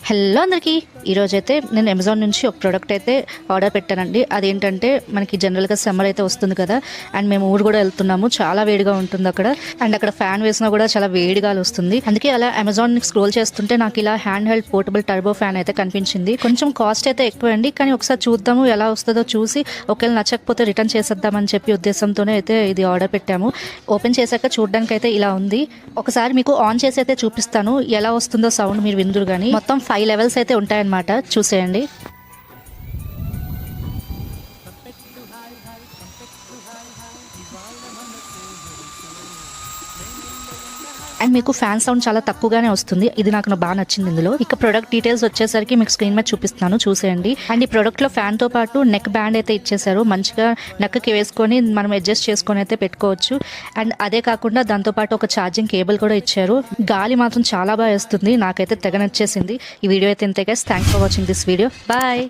Hello అందరికీ ఈరోజైతే నేను అమెజాన్ నుంచి ఒక ప్రోడక్ట్ అయితే ఆర్డర్ పెట్టానండి. అదేంటంటే మనకి జనరల్గా సమ్మర్ అయితే వస్తుంది కదా, అండ్ మేము ఊరు కూడా వెళ్తున్నాము. చాలా వేడిగా ఉంటుంది అక్కడ, అండ్ అక్కడ ఫ్యాన్ వేసినా కూడా చాలా వేడిగా వస్తుంది. అందుకే అలా అమెజాన్ స్క్రోల్ చేస్తుంటే నాకు ఇలా hand held portable turbo fan అయితే కనిపించింది. కొంచెం కాస్ట్ అయితే ఎక్కువ అండి, కానీ ఒకసారి చూద్దాము ఎలా వస్తుందో చూసి ఒకవేళ నచ్చకపోతే రిటర్న్ చేసేద్దామని చెప్పి ఉద్దేశంతోనే అయితే ఇది ఆర్డర్ పెట్టాము. ఓపెన్ చేశాక చూడడానికి అయితే ఇలా ఉంది. ఒకసారి మీకు ఆన్ చేసి అయితే చూపిస్తాను ఎలా వస్తుందో సౌండ్, మీరు విందురు కానీ. మొత్తం 5 లెవెల్స్ అయితే ఉంటాయన్నమాట, చూసేయండి. అండ్ మీకు ఫ్యాన్ సౌండ్ చాలా తక్కువగానే వస్తుంది. ఇది నాకు బాగా నచ్చింది. ఇందులో ఇక ప్రొడక్ట్ డీటెయిల్స్ వచ్చేసరికి మీకు స్క్రీన్ మీద చూపిస్తాను, చూసేయండి. అండ్ ఈ ప్రొడక్ట్ లో ఫ్యాన్ తో పాటు నెక్ బ్యాండ్ అయితే ఇచ్చేసారు. మంచిగా నెక్కి వేసుకొని మనం అడ్జస్ట్ చేసుకొని అయితే పెట్టుకోవచ్చు. అండ్ అదే కాకుండా దాంతో పాటు ఒక ఛార్జింగ్ కేబుల్ కూడా ఇచ్చారు. గాలి మాత్రం చాలా బాగా వస్తుంది, నాకైతే తెగ నచ్చేసింది. ఈ వీడియో అయితే ఇంతే guys. Thanks for watching this video. Bye.